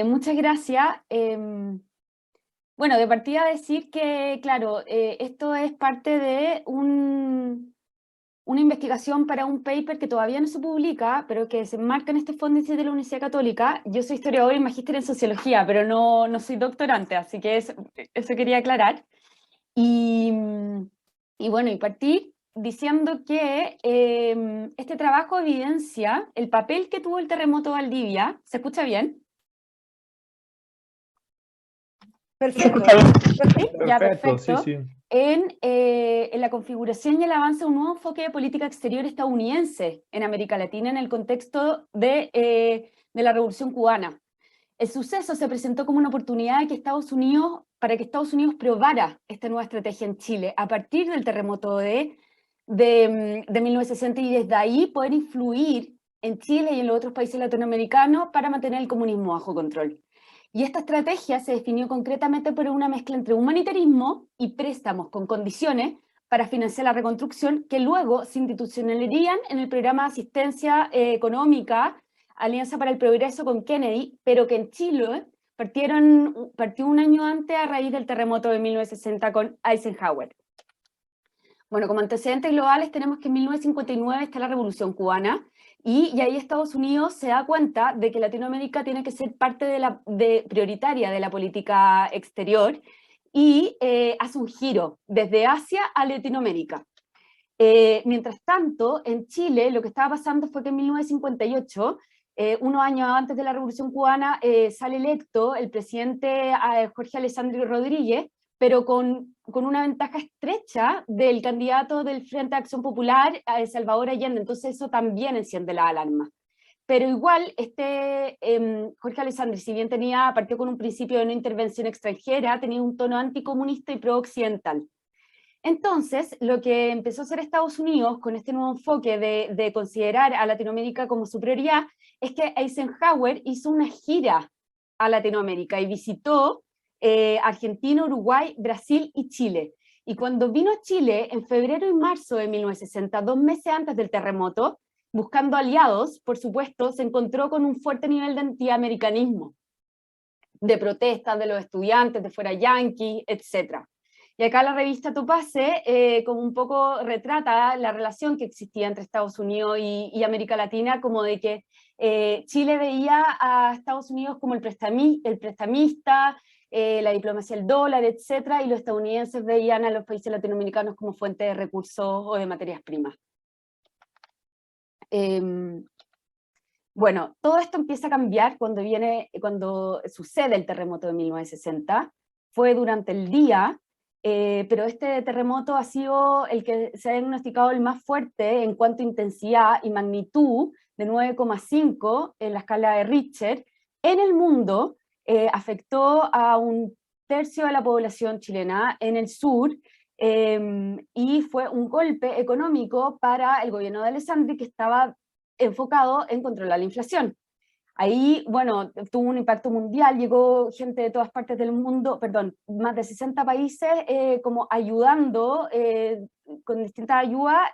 Muchas gracias. Bueno, de partida decir que, claro, esto es parte de una investigación para un paper que todavía no se publica, pero que se enmarca en este fondo de la Universidad Católica. Yo soy historiadora y magíster en sociología, pero no soy doctorante, así que eso quería aclarar. Y, y bueno, y partir diciendo que este trabajo evidencia el papel que tuvo el terremoto de Valdivia. ¿Se escucha bien? Perfecto. ¿Sí? Ya, Perfecto, sí, perfecto. sí. En la configuración y el avance de un nuevo enfoque de política exterior estadounidense en América Latina en el contexto de la Revolución Cubana. El suceso se presentó como una oportunidad para que Estados Unidos probara esta nueva estrategia en Chile a partir del terremoto de 1960 y desde ahí poder influir en Chile y en los otros países latinoamericanos para mantener el comunismo bajo control. Y esta estrategia se definió concretamente por una mezcla entre humanitarismo y préstamos con condiciones para financiar la reconstrucción que luego se institucionalizarían en el programa de asistencia económica Alianza para el Progreso con Kennedy, pero que en Chile partió un año antes a raíz del terremoto de 1960 con Eisenhower. Bueno, como antecedentes globales tenemos que en 1959 está la Revolución Cubana y ahí Estados Unidos se da cuenta de que Latinoamérica tiene que ser parte prioritaria de la política exterior y hace un giro desde Asia a Latinoamérica. Mientras tanto, en Chile lo que estaba pasando fue que en 1958, unos años antes de la Revolución Cubana, sale electo el presidente Jorge Alessandro Rodríguez, pero con una ventaja estrecha del candidato del Frente de Acción Popular, Salvador Allende. Entonces eso también enciende la alarma. Pero igual, Jorge Alessandri, si bien partió con un principio de no intervención extranjera, tenía un tono anticomunista y pro-occidental. Entonces, lo que empezó a hacer Estados Unidos con este nuevo enfoque de considerar a Latinoamérica como su prioridad es que Eisenhower hizo una gira a Latinoamérica y visitó Argentina, Uruguay, Brasil y Chile. Y cuando vino a Chile en febrero y marzo de 1960, 2 meses antes del terremoto, buscando aliados, por supuesto, se encontró con un fuerte nivel de antiamericanismo, de protestas de los estudiantes, de fuera yanquis, etc. Y acá la revista Topase como un poco retrata la relación que existía entre Estados Unidos y América Latina, como de que Chile veía a Estados Unidos como el prestamista, la diplomacia del dólar, etc., y los estadounidenses veían a los países latinoamericanos como fuente de recursos o de materias primas. Bueno, todo esto empieza a cambiar cuando sucede el terremoto de 1960. Fue durante el día, pero este terremoto ha sido el que se ha diagnosticado el más fuerte en cuanto a intensidad y magnitud, de 9,5 en la escala de Richter. En el mundo afectó a 1/3 de la población chilena en el sur, y fue un golpe económico para el gobierno de Alessandri, que estaba enfocado en controlar la inflación. Ahí, bueno, tuvo un impacto mundial, llegó gente de todas partes del mundo, perdón, más de 60 países como ayudando con distintas ayudas,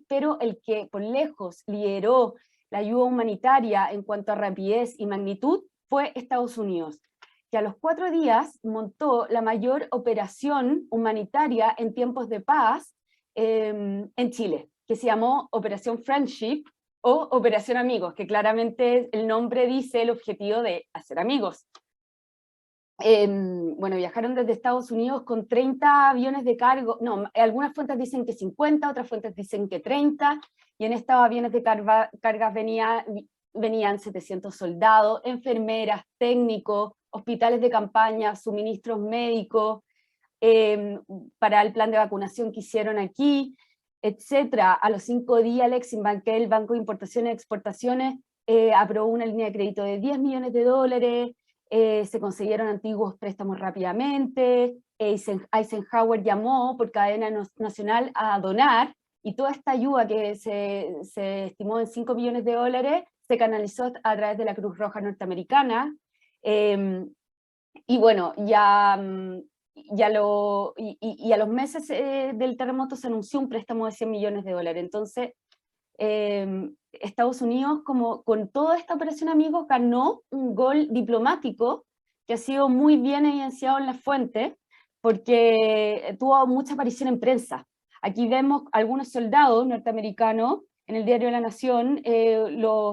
pero el que por lejos lideró la ayuda humanitaria en cuanto a rapidez y magnitud fue Estados Unidos, que a los 4 días montó la mayor operación humanitaria en tiempos de paz en Chile, que se llamó Operación Friendship, o Operación Amigos, que claramente el nombre dice el objetivo de hacer amigos. Bueno, viajaron desde Estados Unidos con 30 aviones de cargo, no, algunas fuentes dicen que 50, otras fuentes dicen que 30, y en estos aviones de cargas venían 700 soldados, enfermeras, técnicos, hospitales de campaña, suministros médicos, para el plan de vacunación que hicieron aquí, etcétera. A los 5 días, el Exim Bank, el Banco de Importaciones y Exportaciones, aprobó una línea de crédito de $10 millones, se consiguieron antiguos préstamos rápidamente, Eisenhower llamó por cadena nacional a donar, y toda esta ayuda que se estimó en $5 millones se canalizó a través de la Cruz Roja norteamericana, y bueno, y a los meses del terremoto se anunció un préstamo de $100 millones. Entonces, Estados Unidos, como con toda esta operación Amigos, ganó un gol diplomático que ha sido muy bien evidenciado en las fuentes, porque tuvo mucha aparición en prensa. Aquí vemos algunos soldados norteamericanos en el diario La Nación,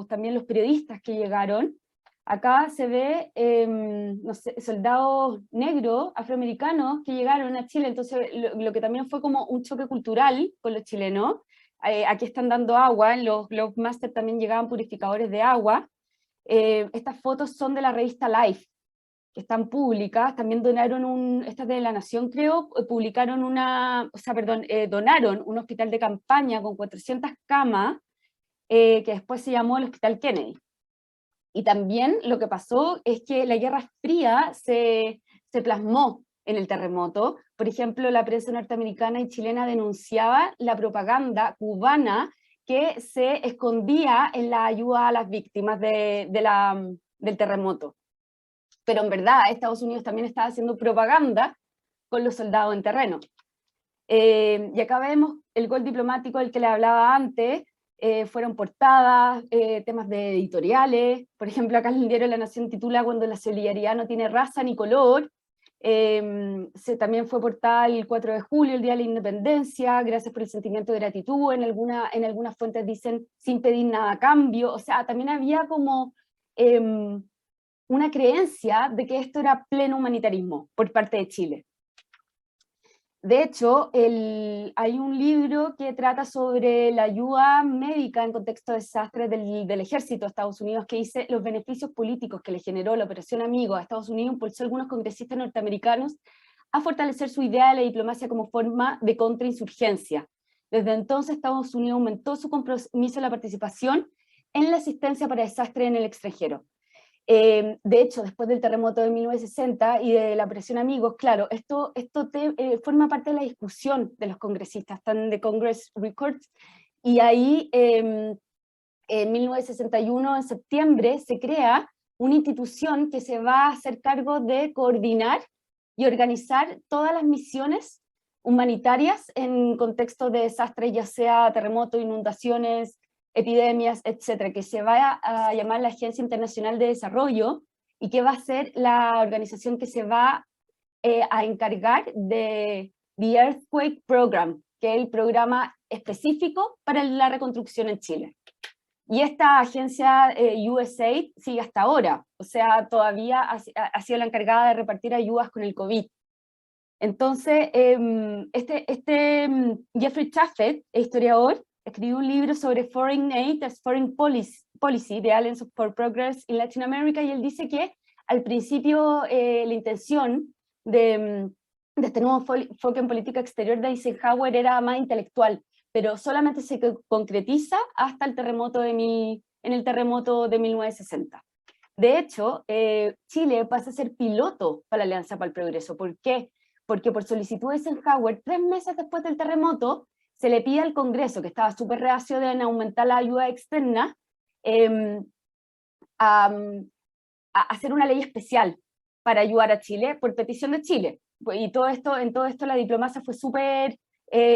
también los periodistas que llegaron. Acá se ve, no sé, soldados negros, afroamericanos, que llegaron a Chile, entonces lo que también fue como un choque cultural con los chilenos. Aquí están dando agua, en los Globemaster también llegaban purificadores de agua. Estas fotos son de la revista Life, que están públicas. También donaron estas de La Nación, creo, publicaron donaron un hospital de campaña con 400 camas, que después se llamó el Hospital Kennedy. Y también lo que pasó es que la Guerra Fría se plasmó en el terremoto. Por ejemplo, la prensa norteamericana y chilena denunciaba la propaganda cubana que se escondía en la ayuda a las víctimas del terremoto. Pero en verdad Estados Unidos también estaba haciendo propaganda con los soldados en terreno. Y acá vemos el gol diplomático del que le hablaba antes. Fueron portadas, temas de editoriales. Por ejemplo, acá el diario La Nación titula "Cuando la solidaridad no tiene raza ni color". También fue portada el 4 de julio, el Día de la Independencia, "Gracias por el sentimiento de gratitud". En algunas fuentes dicen "sin pedir nada a cambio". O sea, también había como una creencia de que esto era pleno humanitarismo por parte de Chile. De hecho, hay un libro que trata sobre la ayuda médica en contexto de desastres del ejército de Estados Unidos, que dice los beneficios políticos que le generó la Operación Amigo a Estados Unidos impulsó a algunos congresistas norteamericanos a fortalecer su idea de la diplomacia como forma de contrainsurgencia. Desde entonces, Estados Unidos aumentó su compromiso en la participación en la asistencia para desastres en el extranjero. De hecho, después del terremoto de 1960 y de la Operación Amigos, claro, esto forma parte de la discusión de los congresistas, están de Congress Records, y ahí en 1961, en septiembre, se crea una institución que se va a hacer cargo de coordinar y organizar todas las misiones humanitarias en contexto de desastres, ya sea terremotos, inundaciones, epidemias, etcétera, que se va a llamar la Agencia Internacional de Desarrollo, y que va a ser la organización que se va a encargar de The Earthquake Program, que es el programa específico para la reconstrucción en Chile. Y esta agencia USAID sigue hasta ahora, o sea, todavía ha sido la encargada de repartir ayudas con el COVID. Entonces, Jeffrey Chaffet, historiador, escribió un libro sobre Foreign Aid as Foreign Policy, The Alliance for Progress in Latin America, y él dice que al principio la intención de este nuevo enfoque en política exterior de Eisenhower era más intelectual, pero solamente se concretiza hasta el terremoto en el terremoto de 1960. De hecho, Chile pasa a ser piloto para la Alianza para el Progreso. ¿Por qué? Porque por solicitud de Eisenhower, 3 meses después del terremoto, se le pide al Congreso, que estaba súper reacio de aumentar la ayuda externa, a hacer una ley especial para ayudar a Chile, por petición de Chile. Y en todo esto la diplomacia fue súper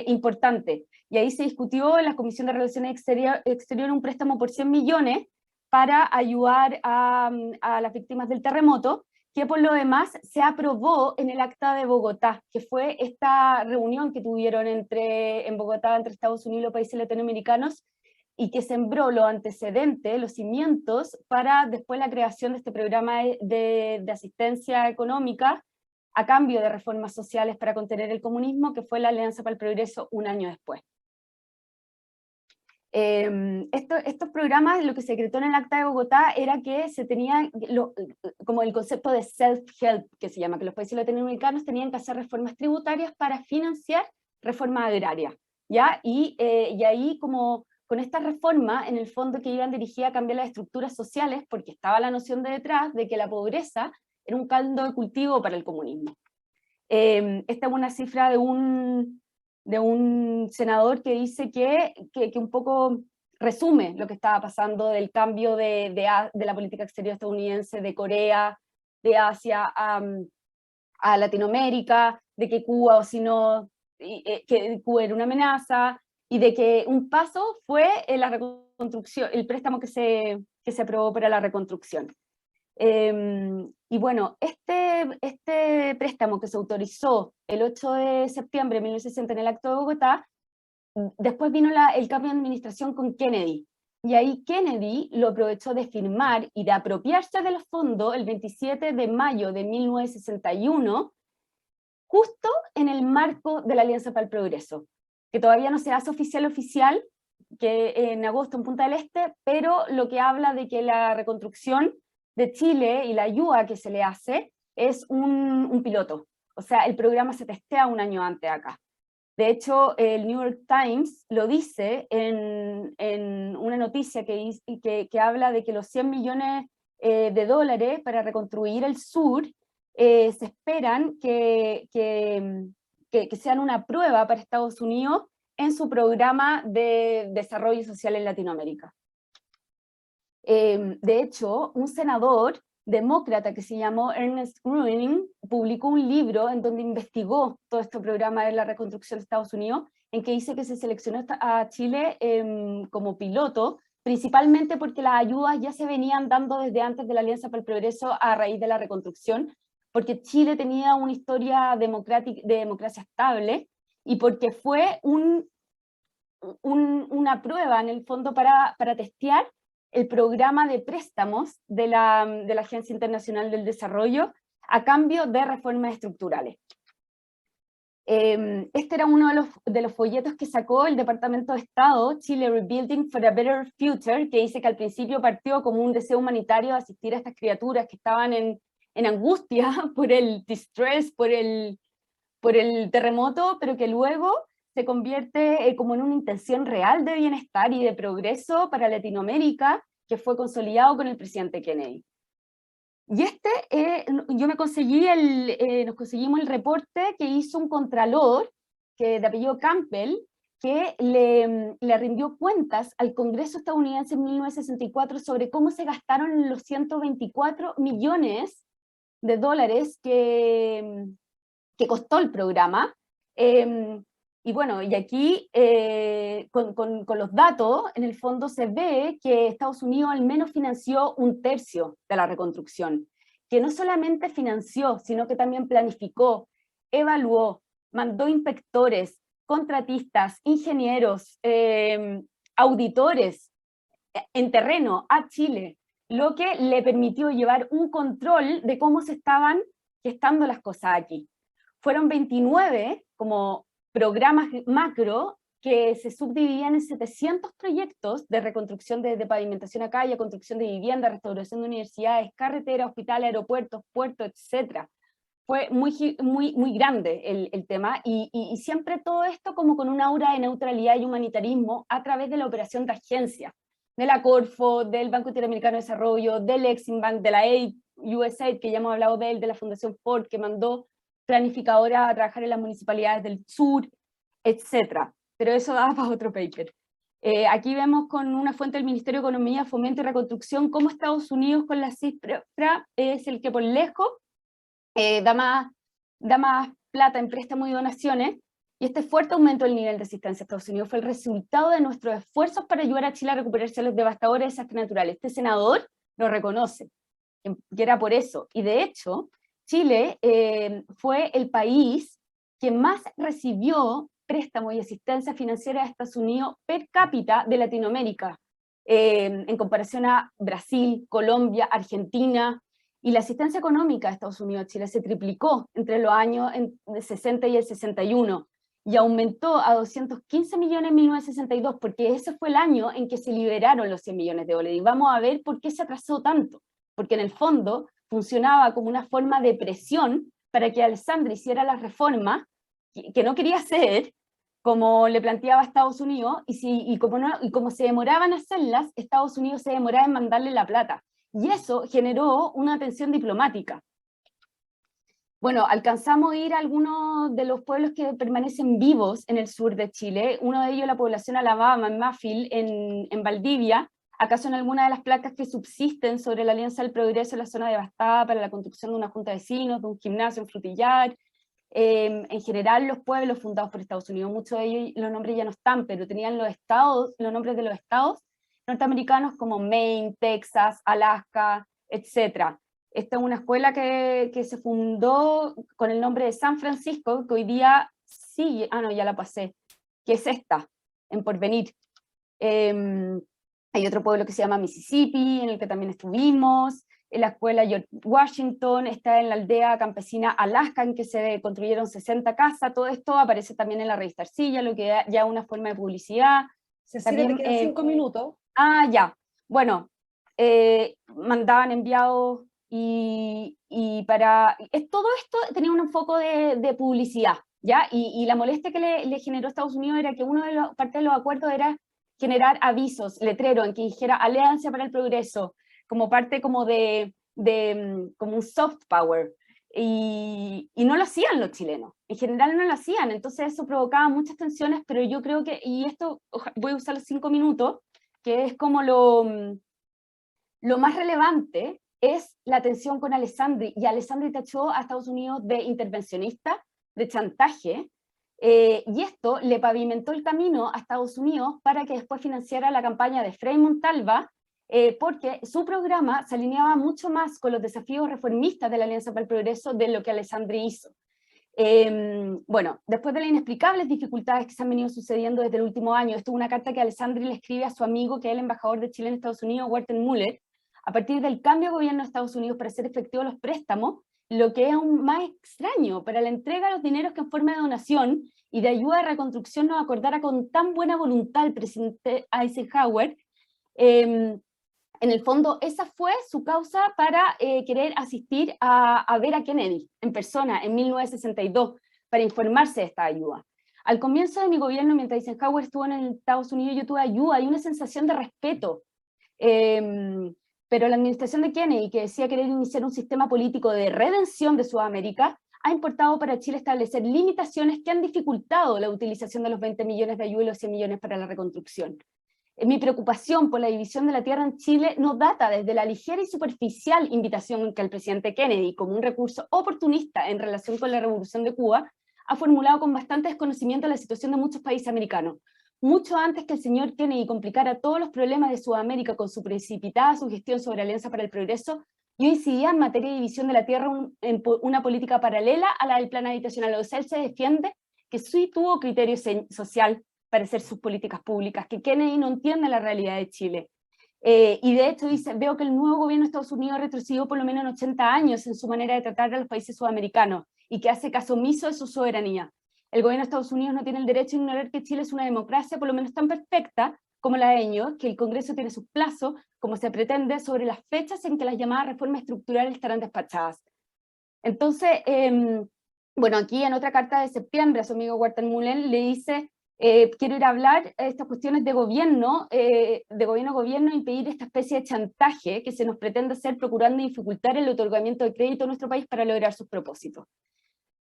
importante. Y ahí se discutió en la Comisión de Relaciones Exteriores un préstamo por 100 millones para ayudar a las víctimas del terremoto, que por lo demás se aprobó en el Acta de Bogotá, que fue esta reunión que tuvieron en Bogotá entre Estados Unidos y los países latinoamericanos, y que sembró los antecedentes, los cimientos, para después la creación de este programa de asistencia económica a cambio de reformas sociales para contener el comunismo, que fue la Alianza para el Progreso un año después. Estos programas, lo que se decretó en el Acta de Bogotá era que se tenía, como el concepto de self-help, que se llama, que los países latinoamericanos tenían que hacer reformas tributarias para financiar reforma agraria, ¿ya? Y ahí como con esta reforma, en el fondo que iban dirigidas a cambiar las estructuras sociales, porque estaba la noción de detrás de que la pobreza era un caldo de cultivo para el comunismo. Esta es una cifra de un senador que dice que un poco resume lo que estaba pasando del cambio de la política exterior estadounidense, de Corea, de Asia a Latinoamérica, de que Cuba, o si no, que Cuba era una amenaza, y de que un paso fue la reconstrucción, el préstamo que se aprobó para la reconstrucción. Y bueno, este préstamo que se autorizó el 8 de septiembre de 1960 en el Acto de Bogotá, después vino el cambio de administración con Kennedy, y ahí Kennedy lo aprovechó de firmar y de apropiarse de los fondos el 27 de mayo de 1961, justo en el marco de la Alianza para el Progreso, que todavía no se hace oficial, que en agosto en Punta del Este, pero lo que habla de que la reconstrucción de Chile y la ayuda que se le hace es un piloto. O sea, el programa se testea un año antes acá. De hecho, el New York Times lo dice en una noticia que habla de que los 100 millones de dólares para reconstruir el sur se esperan que sean una prueba para Estados Unidos en su programa de desarrollo social en Latinoamérica. De hecho, un senador demócrata que se llamó Ernest Gruening publicó un libro en donde investigó todo este programa de la reconstrucción de Estados Unidos, en que dice que se seleccionó a Chile como piloto, principalmente porque las ayudas ya se venían dando desde antes de la Alianza para el Progreso a raíz de la reconstrucción, porque Chile tenía una historia de democracia estable, y porque fue una prueba en el fondo para testear el programa de préstamos de la Agencia Internacional del Desarrollo a cambio de reformas estructurales. Este era uno de los folletos que sacó el Departamento de Estado, Chile Rebuilding for a Better Future, que dice que al principio partió como un deseo humanitario de asistir a estas criaturas que estaban en angustia por el distress, por el terremoto, pero que luego se convierte como en una intención real de bienestar y de progreso para Latinoamérica, que fue consolidado con el presidente Kennedy. Y nos conseguimos el reporte que hizo un contralor, de apellido Campbell, que le rindió cuentas al Congreso estadounidense en 1964 sobre cómo se gastaron los 124 millones de dólares que costó el programa. Y bueno, y aquí con los datos, en el fondo se ve que Estados Unidos al menos financió un tercio de la reconstrucción, que no solamente financió, sino que también planificó, evaluó, mandó inspectores, contratistas, ingenieros, auditores en terreno a Chile, lo que le permitió llevar un control de cómo se estaban gestando las cosas aquí. Fueron 29 como programas macro que se subdividían en 700 proyectos de reconstrucción de pavimentación a calle, construcción de vivienda, restauración de universidades, carreteras, hospitales, aeropuertos, puertos, etc. Fue muy grande el tema, y siempre todo esto como con un aura de neutralidad y humanitarismo a través de la operación de agencia, de la Corfo, del Banco Interamericano de Desarrollo, del Exim Bank, de la AID, USAID, que ya hemos hablado de él, de la Fundación Ford, que mandó planificadora a trabajar en las municipalidades del sur, etc. Pero eso da para otro paper. Aquí vemos con una fuente del Ministerio de Economía, Fomento y Reconstrucción cómo Estados Unidos con la cifra es el que por lejos da más plata en préstamos y donaciones, y este fuerte aumento del nivel de asistencia a Estados Unidos fue el resultado de nuestros esfuerzos para ayudar a Chile a recuperarse de los devastadores desastres naturales. Este senador lo reconoce, que era por eso, y de hecho, Chile fue el país que más recibió préstamos y asistencia financiera de Estados Unidos per cápita de Latinoamérica, en comparación a Brasil, Colombia, Argentina, y la asistencia económica de Estados Unidos a Chile se triplicó entre los años 60 y el 61, y aumentó a 215 millones en 1962, porque ese fue el año en que se liberaron los 100 millones de dólares. Y vamos a ver por qué se atrasó tanto, porque en el fondo funcionaba como una forma de presión para que Alessandri hiciera las reformas que no quería hacer, como le planteaba a Estados Unidos, y como se demoraban en hacerlas, Estados Unidos se demoraba en mandarle la plata. Y eso generó una tensión diplomática. Bueno, alcanzamos a ir a algunos de los pueblos que permanecen vivos en el sur de Chile, uno de ellos la población Alabama, en Mafil, en Valdivia. Acá son algunas de las placas que subsisten sobre la Alianza del Progreso en la zona devastada para la construcción de una junta de vecinos, de un gimnasio, un frutillar. En general, los pueblos fundados por Estados Unidos, muchos de ellos, los nombres ya no están, pero tenían los nombres de los estados norteamericanos como Maine, Texas, Alaska, etc. Esta es una escuela que se fundó con el nombre de San Francisco, que hoy día sigue, no, ya la pasé, que es esta, en Porvenir. Hay otro pueblo que se llama Mississippi, en el que también estuvimos. En la escuela George Washington, está en la aldea campesina Alaska, en que se construyeron 60 casas. Todo esto aparece también en la revista Arcilla, lo que da ya una forma de publicidad. Cecilia, también, te quedan 5 minutos. Ya. Bueno, mandaban enviados y para... todo esto tenía un enfoque de publicidad, ¿ya? Y la molestia que le generó a Estados Unidos era que parte de los acuerdos era generar avisos, letreros, en que dijera Alianza para el Progreso, como parte como como un soft power, y no lo hacían los chilenos, en general no lo hacían, entonces eso provocaba muchas tensiones, pero yo creo que, y esto voy a usar los 5 minutos, que es como lo más relevante, es la tensión con Alessandri, y Alessandri tachó a Estados Unidos de intervencionista, de chantaje, y esto le pavimentó el camino a Estados Unidos para que después financiara la campaña de Frei Montalva, porque su programa se alineaba mucho más con los desafíos reformistas de la Alianza para el Progreso de lo que Alessandri hizo. Bueno, después de las inexplicables dificultades que se han venido sucediendo desde el último año, esto es una carta que Alessandri le escribe a su amigo, que es el embajador de Chile en Estados Unidos, Walter Muller, a partir del cambio de gobierno de Estados Unidos para hacer efectivos los préstamos, lo que es aún más extraño, para la entrega de los dineros que en forma de donación y de ayuda de reconstrucción nos acordara con tan buena voluntad el presidente Eisenhower. En el fondo, esa fue su causa para querer asistir a ver a Kennedy en persona en 1962 para informarse de esta ayuda. Al comienzo de mi gobierno, mientras Eisenhower estuvo en Estados Unidos, yo tuve ayuda y una sensación de respeto. Pero la administración de Kennedy, que decía querer iniciar un sistema político de redención de Sudamérica, ha importado para Chile establecer limitaciones que han dificultado la utilización de los 20 millones de ayuda y los 100 millones para la reconstrucción. Mi preocupación por la división de la tierra en Chile no data desde la ligera y superficial invitación que el presidente Kennedy, como un recurso oportunista en relación con la Revolución de Cuba, ha formulado con bastante desconocimiento de la situación de muchos países americanos. Mucho antes que el señor Kennedy complicara todos los problemas de Sudamérica con su precipitada sugestión sobre Alianza para el Progreso, yo incidía en materia de división de la tierra en una política paralela a la del plan habitacional. O sea, él se defiende que sí tuvo criterio social para hacer sus políticas públicas, que Kennedy no entiende la realidad de Chile. Y de hecho dice, veo que el nuevo gobierno de Estados Unidos retrocedió por lo menos en 80 años en su manera de tratar a los países sudamericanos y que hace caso omiso de su soberanía. El gobierno de Estados Unidos no tiene el derecho a ignorar que Chile es una democracia por lo menos tan perfecta como la de ellos, que el Congreso tiene sus plazos, como se pretende, sobre las fechas en que las llamadas reformas estructurales estarán despachadas. Entonces, bueno, aquí en otra carta de septiembre a su amigo Walter Muller le dice, quiero ir a hablar de estas cuestiones de gobierno a gobierno, impedir esta especie de chantaje que se nos pretende hacer procurando dificultar el otorgamiento de crédito a nuestro país para lograr sus propósitos.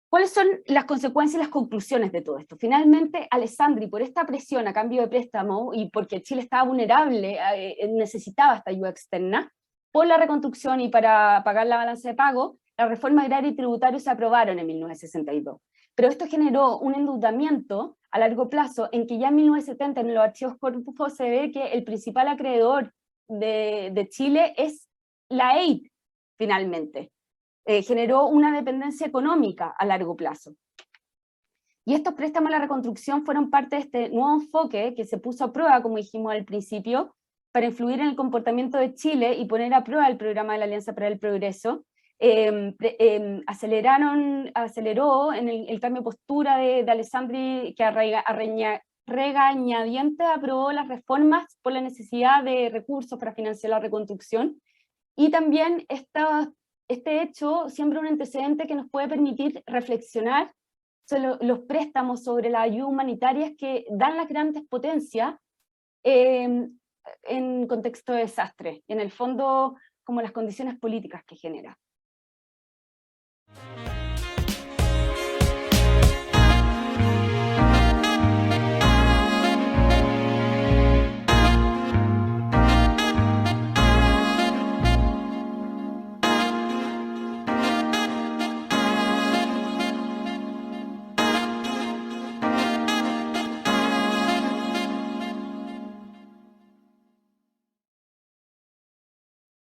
¿Cuáles son las consecuencias y las conclusiones de todo esto? Finalmente, Alessandri, por esta presión a cambio de préstamo y porque Chile estaba vulnerable, necesitaba esta ayuda externa, por la reconstrucción y para pagar la balanza de pago, la reforma agraria y tributaria se aprobaron en 1962. Pero esto generó un endeudamiento a largo plazo en que ya en 1970 en los archivos Corfo se ve que el principal acreedor de Chile es la EIT, finalmente. Generó una dependencia económica a largo plazo. Y estos préstamos a la reconstrucción fueron parte de este nuevo enfoque que se puso a prueba, como dijimos al principio, para influir en el comportamiento de Chile y poner a prueba el programa de la Alianza para el Progreso, aceleró en el cambio de postura de Alessandri, que regañadientes aprobó las reformas por la necesidad de recursos para financiar la reconstrucción, y también este hecho siembra un antecedente que nos puede permitir reflexionar sobre los préstamos, sobre las ayudas humanitarias que dan las grandes potencias en contexto de desastre, y en el fondo como las condiciones políticas que genera.